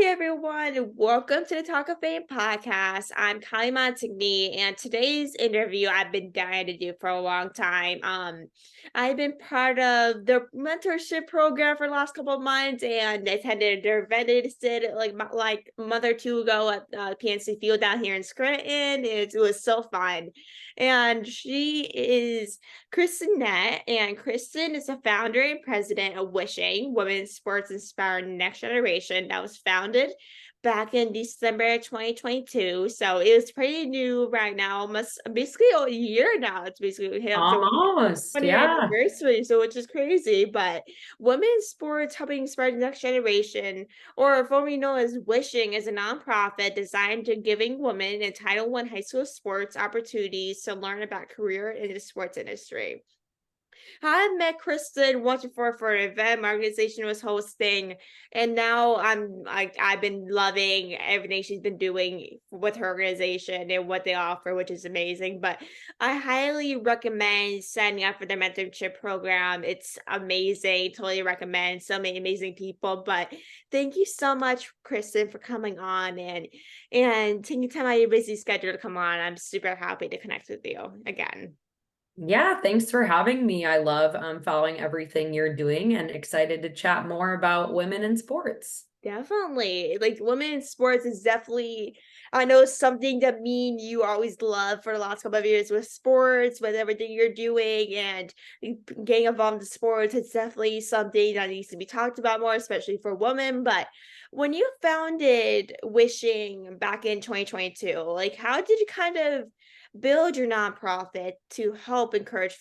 everyone. Welcome to the Talkoffame podcast. I'm Kylie and today's interview I've been dying to do for a long time. I've been part of the mentorship program for the last couple of months and attended their event they just did like a month or two ago at PNC Field down here in Scranton. It was so fun. And she is Kristen Nett, and Kristen is the founder and president of Wishing, Women's Sports Inspiring Next Generation, that was founded back in December 2022. So it was pretty new right now, almost basically a year now. It's basically hit up to Almost, 20th yeah. anniversary, so which is crazy. But women's sports helping inspire the next generation, or formerly known as Wishing, is a nonprofit designed to giving women in Title I high school sports opportunities to learn about career in the sports industry. I met Kristen once before for an event my organization was hosting, and now I've been loving everything she's been doing with her organization and what they offer, which is amazing. But I highly recommend signing up for their mentorship program. It's amazing. Totally recommend. So many amazing people. But thank you so much, Kristen, for coming on and taking time out of your busy schedule to come on. I'm super happy to connect with you again. Yeah, thanks for having me. I love following everything you're doing and excited to chat more about women in sports. Definitely. Like women in sports is definitely, I know, something that me and you always love for the last couple of years with sports, with everything you're doing and getting involved in sports. It's definitely something that needs to be talked about more, especially for women. But when you founded Wishing back in 2022, like how did you kind of build your nonprofit to help encourage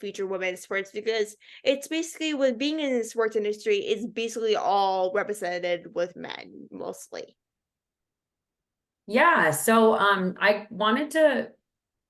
future women in sports? Because it's basically, with being in the sports industry, it's basically all represented with men mostly. Yeah, so I wanted to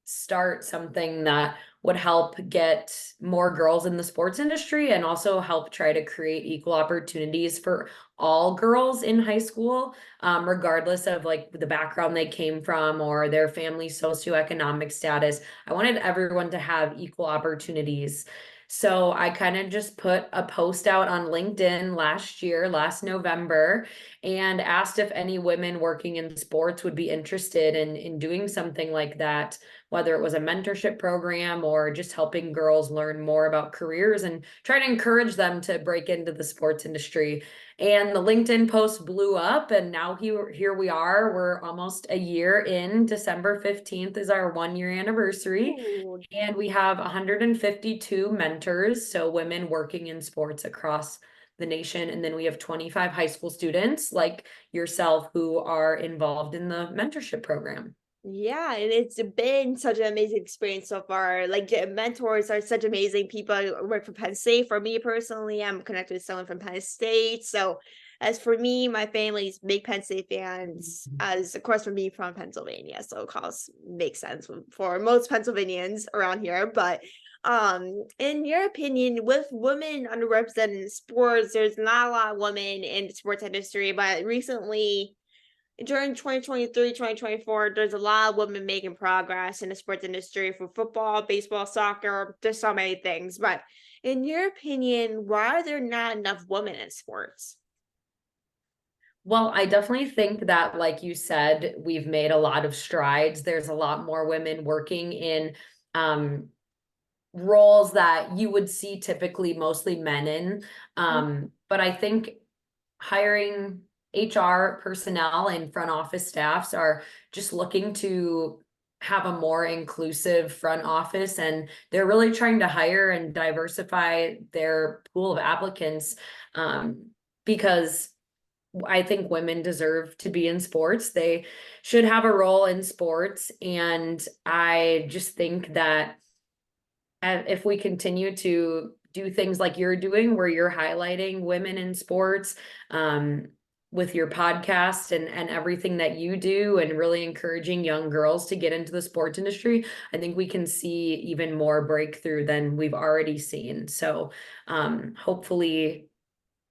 start something that would help get more girls in the sports industry and also help try to create equal opportunities for all girls in high school, regardless of like the background they came from or their family socioeconomic status. I wanted everyone to have equal opportunities. So I kind of just put a post out on LinkedIn last November, and asked if any women working in sports would be interested in doing something like that, whether it was a mentorship program or just helping girls learn more about careers and try to encourage them to break into the sports industry. And the LinkedIn post blew up, and now here we are. We're almost a year in. December 15th is our 1 year anniversary. Ooh. And we have 152 mentors, so women working in sports across the nation. And then we have 25 high school students like yourself who are involved in the mentorship program. Yeah, and it's been such an amazing experience so far. Like mentors are such amazing people. I work for Penn State. For me personally, I'm connected with someone from Penn State. So as for me, my family's big Penn State fans, as of course for me from Pennsylvania. So of course makes sense for most Pennsylvanians around here. But in your opinion, with women underrepresented in sports, there's not a lot of women in the sports industry, but recently during 2023, 2024, there's a lot of women making progress in the sports industry for football, baseball, soccer. There's so many things. But in your opinion, why are there not enough women in sports? Well, I definitely think that, like you said, we've made a lot of strides. There's a lot more women working in um, roles that you would see typically mostly men in. But I think hiring HR personnel and front office staffs are just looking to have a more inclusive front office, and they're really trying to hire and diversify their pool of applicants, because I think women deserve to be in sports. They should have a role in sports. And I just think that if we continue to do things like you're doing, where you're highlighting women in sports, with your podcast and everything that you do, and really encouraging young girls to get into the sports industry, I think we can see even more breakthrough than we've already seen. So hopefully,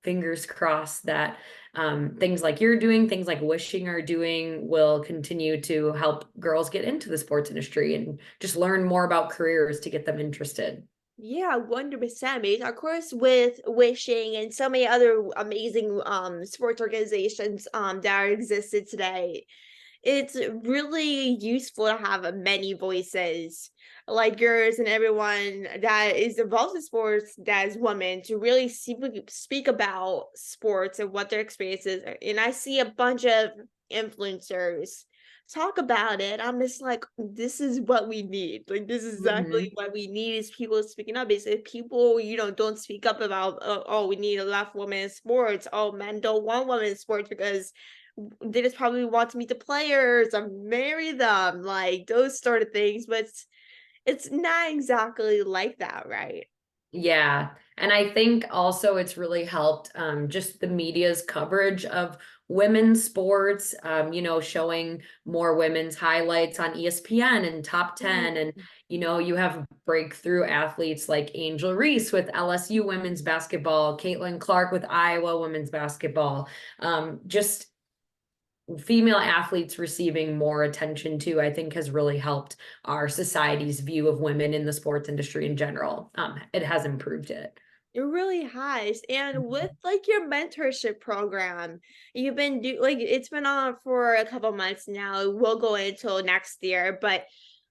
fingers crossed that things like you're doing, things like Wishing are doing, will continue to help girls get into the sports industry and just learn more about careers to get them interested. Yeah, 100%. Because of course, with wishing and so many other amazing sports organizations that are existed today, it's really useful to have many voices like yours and everyone that is involved in sports that is women to really speak about sports and what their experiences are. And I see a bunch of influencers talk about it. I'm just like, this is what we need. Like, this is exactly Mhm. what we need is people speaking up. Is if people, don't speak up about, oh, we need enough women in sports. Oh, men don't want women in sports because they just probably want to meet the players or marry them, like those sort of things. But it's not exactly like that, right? Yeah. And I think also it's really helped just the media's coverage of women's sports, showing more women's highlights on ESPN and top 10. And, Mhm. you have breakthrough athletes like Angel Reese with LSU women's basketball, Caitlin Clark with Iowa women's basketball. Just female athletes receiving more attention too, I think has really helped our society's view of women in the sports industry in general. It has improved it. It really has. And with Mhm. like your mentorship program, you've been like it's been on for a couple months now. We'll go until next year. But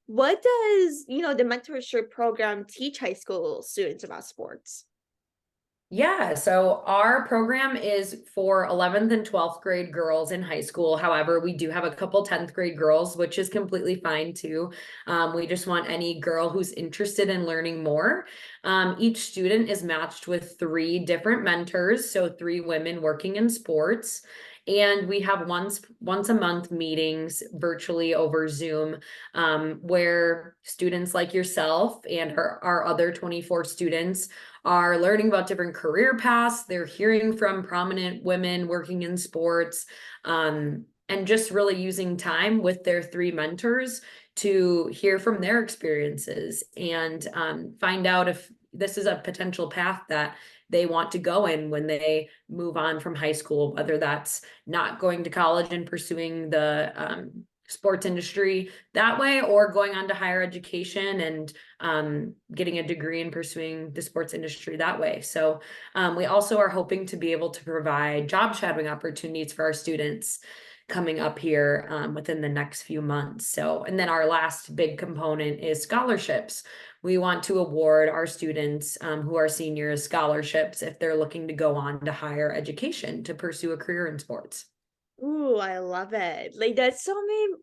what does, the mentorship program teach high school students about sports? Yeah, so our program is for 11th and 12th grade girls in high school. However, we do have a couple 10th grade girls, which is completely fine too. We just want any girl who's interested in learning more. Each student is matched with three different mentors, so three women working in sports. And we have once a month meetings virtually over Zoom, where students like yourself and our other 24 students are learning about different career paths. They're hearing from prominent women working in sports, and just really using time with their three mentors to hear from their experiences and find out if this is a potential path that they want to go in when they move on from high school, whether that's not going to college and pursuing the sports industry that way or going on to higher education and getting a degree and pursuing the sports industry that way. So we also are hoping to be able to provide job shadowing opportunities for our students coming up here within the next few months. So, and then our last big component is scholarships. We want to award our students who are seniors scholarships if they're looking to go on to higher education to pursue a career in sports. Ooh, I love it. Like that's so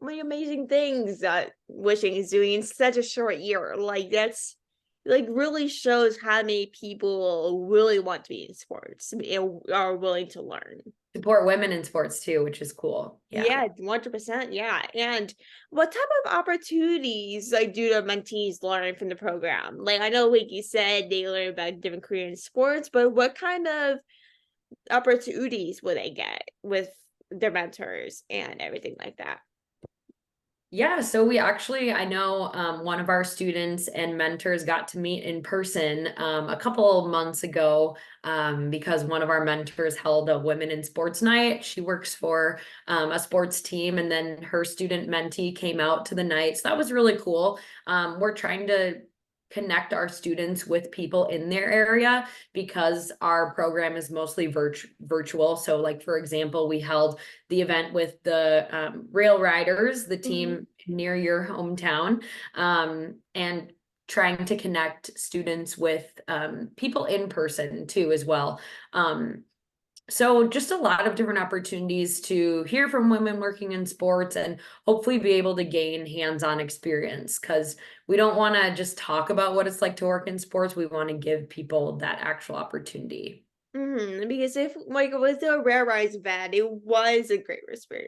many amazing things that wishing is doing in such a short year. Like that's like really shows how many people really want to be in sports and are willing to learn. Support women in sports too, which is cool. Yeah. Yeah, 100%. Yeah. And what type of opportunities like do the mentees learn from the program? Like I know like you said they learn about different career in sports, but what kind of opportunities will they get with their mentors and everything like that? Yeah, so we actually, I know one of our students and mentors got to meet in person a couple of months ago because one of our mentors held a women in sports night. She works for a sports team, and then her student mentee came out to the night. So that was really cool. We're trying to connect our students with people in their area because our program is mostly virtual. So, like, for example, we held the event with the rail riders, the Mhm. team near your hometown, and trying to connect students with people in person too as well. So just a lot of different opportunities to hear from women working in sports and hopefully be able to gain hands-on experience because we don't want to just talk about what it's like to work in sports. We want to give people that actual opportunity. Because if like with the Rare Rise event, it was a great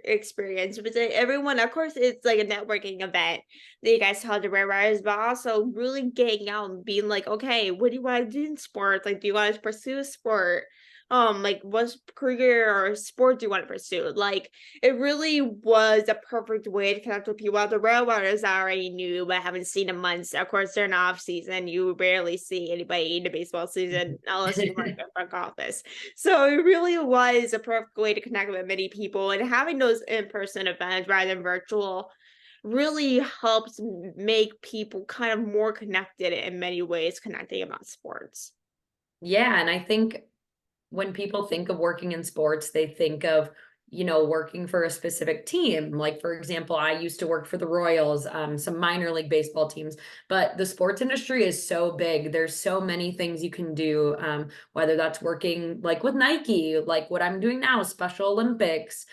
experience. But everyone, of course, it's like a networking event that you guys held the Rare Rise, but also really getting out and being like, okay, what do you want to do in sports? Like, do you want to pursue a sport? Like what career or sport do you want to pursue? Like, it really was a perfect way to connect with people. The railroaders I already knew, but haven't seen in months. Of course, they're in off season. You rarely see anybody in the baseball season unless you work in front office. So it really was a perfect way to connect with many people and having those in person events rather than virtual really helps make people kind of more connected in many ways, connecting about sports. Yeah, and I think when people think of working in sports, they think of, working for a specific team. Like, for example, I used to work for the Royals, some minor league baseball teams, but the sports industry is so big. There's so many things you can do, whether that's working like with Nike, like what I'm doing now, Special Olympics,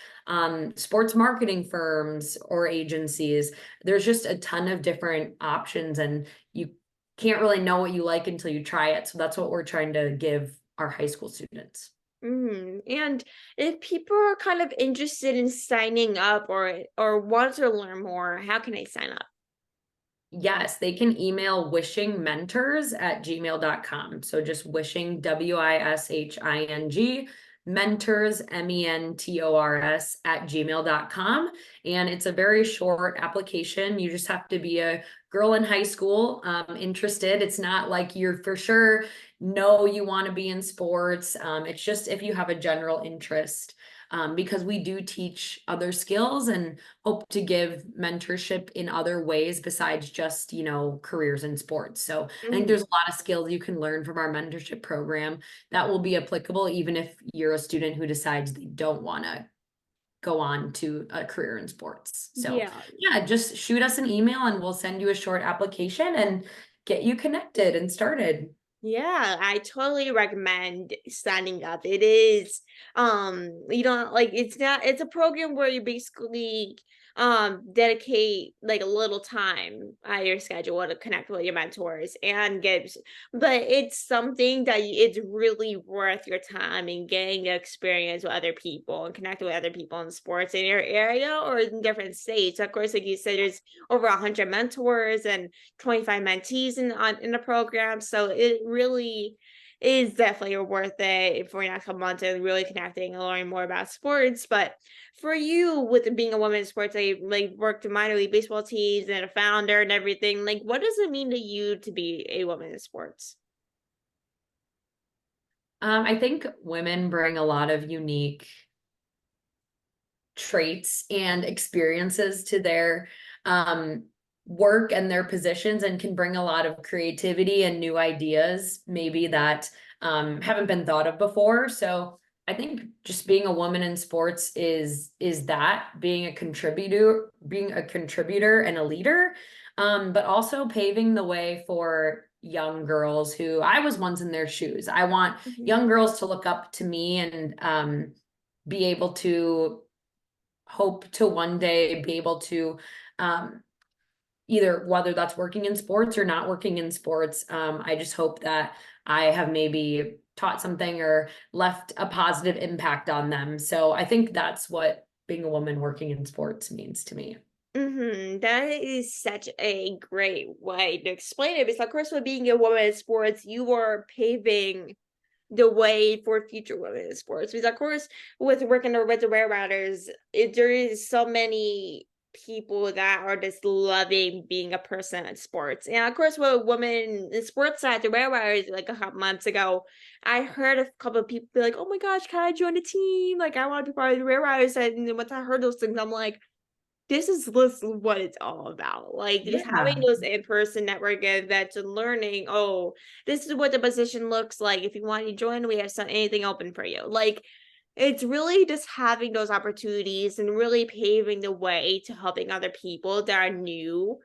sports marketing firms or agencies. There's just a ton of different options, and you can't really know what you like until you try it. So that's what we're trying to give our high school students. And if people are kind of interested in signing up or want to learn more, how can they sign up? Yes, they can email wishingmentors@gmail.com. So just wishing, WISHING, mentors, MENTORS @gmail.com. And it's a very short application. You just have to be a girl in high school interested. It's not like you're for sure know you want to be in sports. It's just if you have a general interest. Because we do teach other skills and hope to give mentorship in other ways besides just, careers in sports. So I think there's a lot of skills you can learn from our mentorship program that will be applicable even if you're a student who decides they don't want to go on to a career in sports. So Yeah. yeah, just shoot us an email and we'll send you a short application and get you connected and started. Yeah, I totally recommend signing up. It is, you know, like it's a program where you basically dedicate like a little time out of your schedule to connect with your mentors and but it's something that it's really worth your time and getting the experience with other people and connecting with other people in sports in your area or in different states. Of course, like you said, there's over 100 mentors and 25 mentees in the program. So it really is definitely worth it for next couple months and really connecting and learning more about sports. But for you, with it being a woman in sports, like worked in minor league baseball teams and a founder and everything, like what does it mean to you to be a woman in sports? I think women bring a lot of unique traits and experiences to their work and their positions and can bring a lot of creativity and new ideas maybe that haven't been thought of before. So I think just being a woman in sports is that being a contributor and a leader, but also paving the way for young girls who I was once in their shoes. I want Mhm. young girls to look up to me and be able to hope to one day be able to either whether that's working in sports or not working in sports. I just hope that I have maybe taught something or left a positive impact on them. So I think that's what being a woman working in sports means to me. That is such a great way to explain it. Because of course, with being a woman in sports, you are paving the way for future women in sports. Because of course, with working with the Rare Riders, there is so many people that are just loving being a person in sports. And of course, with a woman in sports side, the Rare Riders, like a couple months ago, I heard a couple of people be like, "Oh my gosh, can I join the team? Like, I want to be part of the Rare Riders." And then once I heard those things, I'm like, this is what it's all about. Like just having Yeah. those in-person network events and learning, oh, this is what the position looks like. If you want to join, we have anything open for you. Like it's really just having those opportunities and really paving the way to helping other people that are new.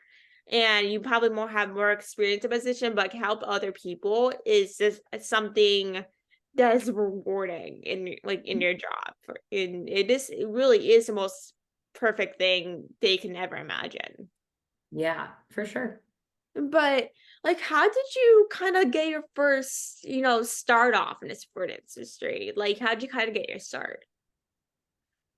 And you probably more have more experience in position, but can help other people is just something that is rewarding in your job. It really is the most perfect thing they can ever imagine. Yeah, for sure. But like how did you kind of get your first, start off in the sport industry? Like how did you kind of get your start?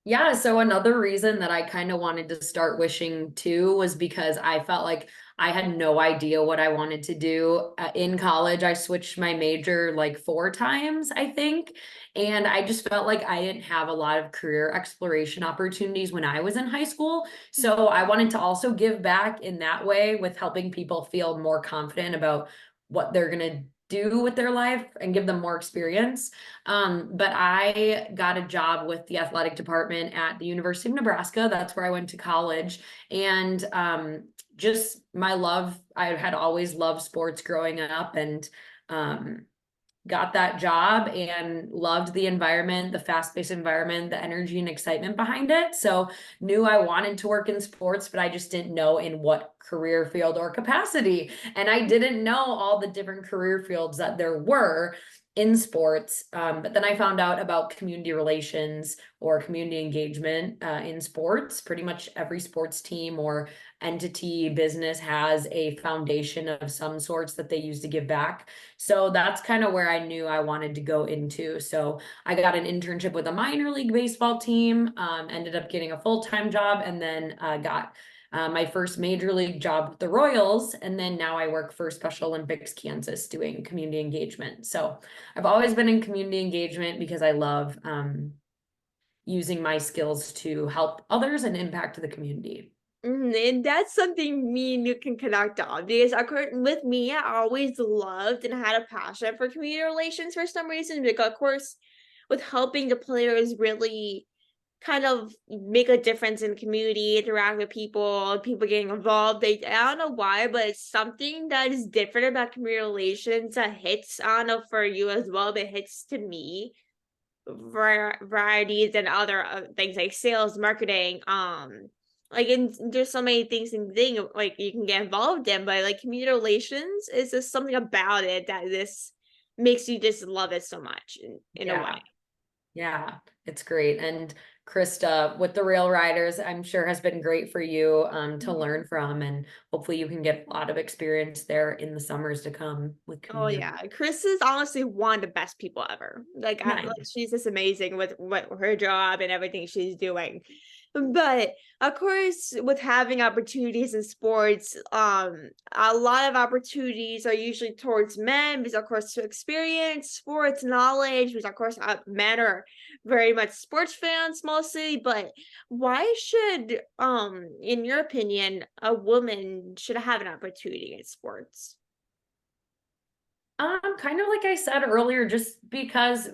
Yeah, so another reason that I kind of wanted to start wishing too was because I felt like I had no idea what I wanted to do. In college, I switched my major like 4 times, I think. And I just felt like I didn't have a lot of career exploration opportunities when I was in high school. So I wanted to also give back in that way with helping people feel more confident about what they're going to do with their life and give them more experience. But I got a job with the athletic department at the University of Nebraska. That's where I went to college. And just my love, I had always loved sports growing up, and got that job and loved the environment, the fast-paced environment, the energy and excitement behind it. So knew I wanted to work in sports, but I just didn't know in what career field or capacity. And I didn't know all the different career fields that there were in sports. But then I found out about community relations or community engagement in sports. Pretty much every sports team or entity business has a foundation of some sorts that they use to give back. So that's kind of where I knew I wanted to go into. So I got an internship with a minor league baseball team, ended up getting a full-time job, and then got my first major league job with the Royals. And then now I work for Special Olympics Kansas doing community engagement. So I've always been in community engagement because I love using my skills to help others and impact the community. And that's something me and you can connect on because with me, I always loved and had a passion for community relations for some reason. Because of course, with helping the players really kind of make a difference in the community, interact with people getting involved. I don't know why, but it's something that is different about community relations that hits, I don't know for you as well, but hits to me varieties and other things like sales, marketing, like and there's so many things and thing like you can get involved in, but like community relations is just something about it that this makes you just love it so much in a way. Yeah. Yeah, it's great. And Krista, with the Rail Riders, I'm sure has been great for you to learn from, and hopefully you can get a lot of experience there in the summers to come with Oh community. yeah, Chris is honestly one of the best people ever. Like Nice. she's just amazing with what her job and everything she's doing. But of course, with having opportunities in sports, a lot of opportunities are usually towards men because, of course, to experience sports knowledge, because of course, men are very much sports fans mostly. But why should, in your opinion, a woman should have an opportunity in sports? Kind of like I said earlier, just because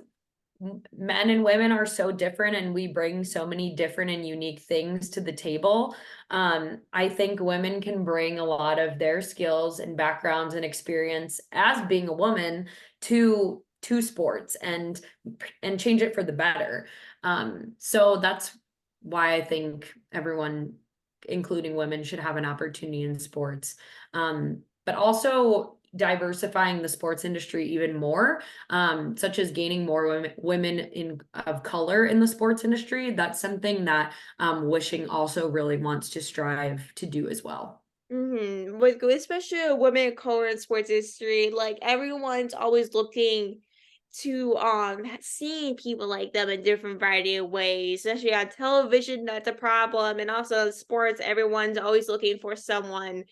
men and women are so different and we bring so many different and unique things to the table. I think women can bring a lot of their skills and backgrounds and experience as being a woman to sports and change it for the better. So that's why I think everyone, including women, should have an opportunity in sports. But also diversifying the sports industry even more, such as gaining more women in of color in the sports industry. That's something that Wishing also really wants to strive to do as well. With especially a women of color in sports history, like everyone's always looking to seeing people like them in different variety of ways, especially on television, that's a problem. And also in sports, everyone's always looking for someone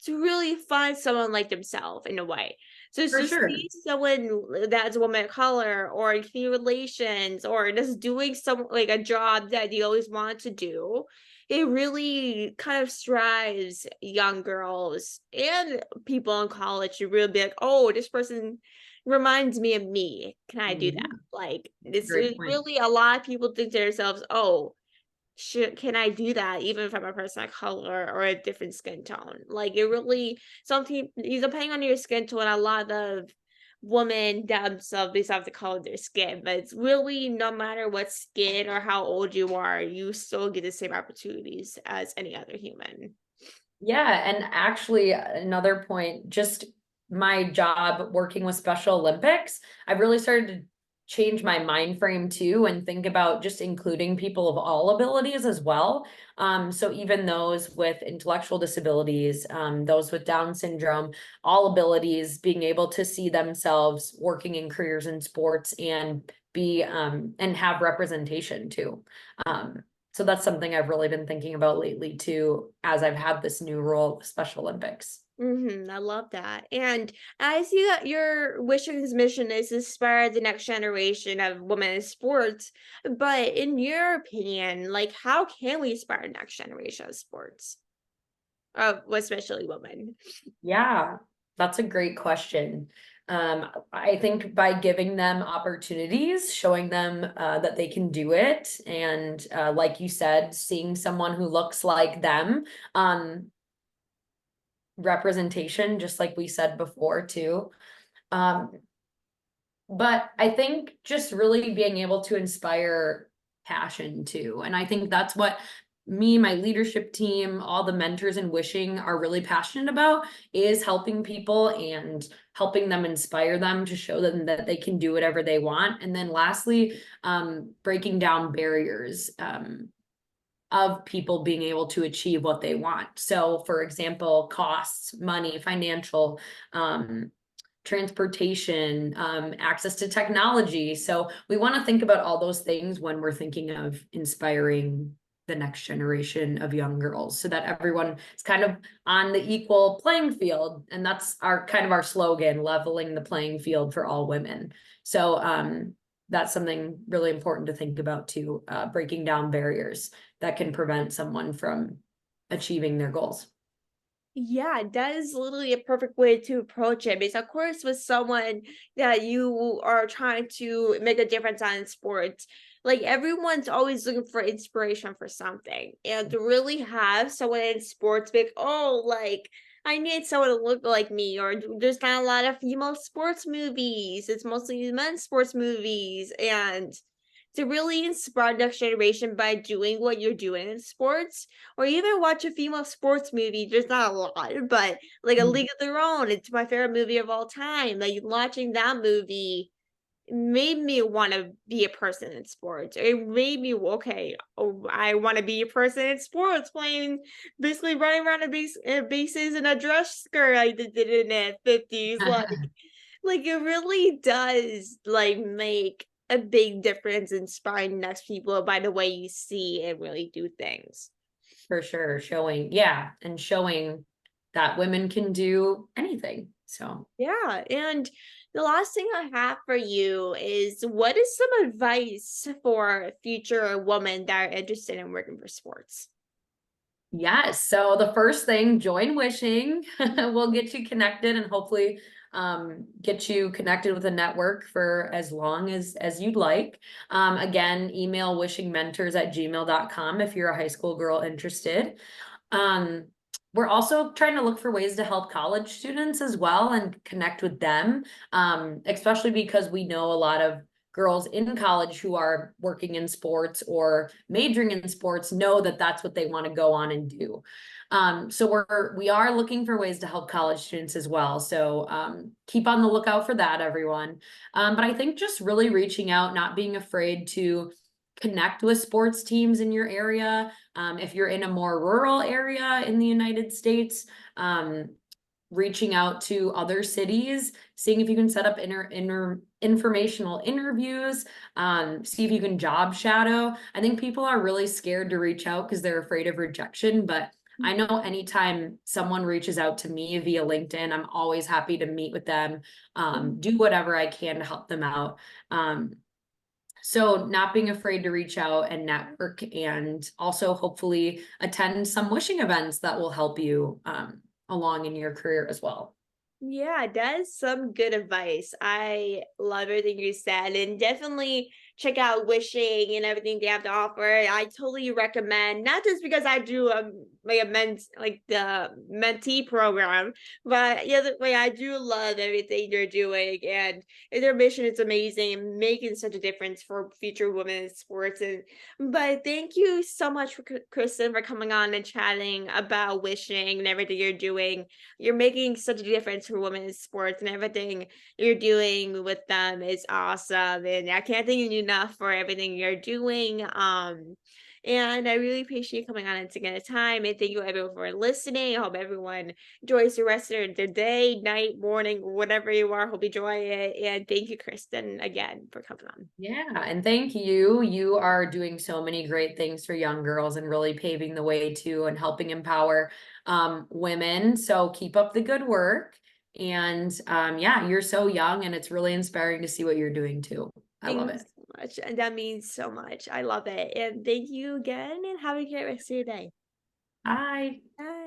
to really find someone like themselves in a way. So it's For just sure. see someone that's a woman of color or in community relations or just doing some like a job that you always want to do, it really kind of strives young girls and people in college to really be like, oh, this person reminds me of me. Can I do that? Mhm. Like this is Great point. really a lot of people think to themselves, oh, can I do that even if I'm a person of color or a different skin tone? Like it really something depending on your skin tone, a lot of women themselves they have the color of their skin, but it's really no matter what skin or how old you are, you still get the same opportunities as any other human. Yeah, and actually another point, just my job working with Special Olympics, I've really started to change my mind frame too and think about just including people of all abilities as well. So even those with intellectual disabilities, those with Down syndrome, all abilities, being able to see themselves working in careers in sports and be and have representation too. Um, so that's something I've really been thinking about lately too, as I've had this new role with Special Olympics. I love that. And I see that your Wishing's mission is to inspire the next generation of women in sports. But in your opinion, like how can we inspire the next generation of sports? Especially women. Yeah, that's a great question. I think by giving them opportunities, showing them that they can do it, and like you said, seeing someone who looks like them, representation, just like we said before too. Um, but I think just really being able to inspire passion too. And I think that's what me, my leadership team, all the mentors in wishing are really passionate about, is helping people and helping them, inspire them to show them that they can do whatever they want. And then lastly, breaking down barriers of people being able to achieve what they want. So for example, costs, money, financial, transportation, access to technology. So we want to think about all those things when we're thinking of inspiring the next generation of young girls, so that everyone is kind of on the equal playing field. And that's our kind of our slogan, leveling the playing field for all women. So that's something really important to think about too, breaking down barriers that can prevent someone from achieving their goals. Yeah, that is literally a perfect way to approach it. Because of course, with someone that you are trying to make a difference on in sports, like everyone's always looking for inspiration for something. And to really have someone in sports be like, oh, like I need someone to look like me, or there's not a lot of female sports movies. It's mostly men's sports movies. And to really inspire the next generation by doing what you're doing in sports, or even watch a female sports movie. There's not a lot, but like A League of Their Own, it's my favorite movie of all time. Like watching that movie made me want to be a person in sports. It made me okay. Oh, I want to be a person in sports, playing basically running around bases in a dress skirt. I did it in the 50s, like it really does like make a big difference inspiring next people by the way you see and really do things. For sure, showing, yeah, and showing that women can do anything. So, Yeah, and the last thing I have for you is what is some advice for future women that are interested in working for sports? yes. So the first thing, join wishing. We'll get you connected and hopefully get you connected with a network for as long as you'd like. Again, email wishingmentors@gmail.com if you're a high school girl interested. Um, we're also trying to look for ways to help college students as well and connect with them, especially because we know a lot of girls in college who are working in sports or majoring in sports know that that's what they want to go on and do. So we are looking for ways to help college students as well. So keep on the lookout for that, everyone. But I think just really reaching out, not being afraid to connect with sports teams in your area. If you're in a more rural area in the United States, reaching out to other cities, seeing if you can set up informational interviews, see if you can job shadow. I think people are really scared to reach out because they're afraid of rejection, but I know anytime someone reaches out to me via LinkedIn, I'm always happy to meet with them, do whatever I can to help them out. So not being afraid to reach out and network, and also hopefully attend some wishing events that will help you along in your career as well. Yeah, that's some good advice. I love everything you said, and definitely check out Wishing and everything they have to offer. I totally recommend, not just because I do like a men's like the mentee program, but yeah, the way I do love everything you're doing, and their mission is amazing and making such a difference for future women in sports. And but thank you so much for Kristen for coming on and chatting about Wishing and everything you're doing. You're making such a difference for women in sports, and everything you're doing with them is awesome. And I can't thank you enough for everything you're doing. And I really appreciate you coming on and taking the time. And thank you everyone for listening. I hope everyone enjoys the rest of their day, night, morning, whatever you are. Hope you enjoy it. And thank you, Kristen, again for coming on. Yeah, and thank you. You are doing so many great things for young girls and really paving the way too and helping empower women. So keep up the good work. And yeah, you're so young and it's really inspiring to see what you're doing too. I Thank love you it. so much. And that means so much. I love it. And thank you again and have a great rest of your day. Bye. Bye.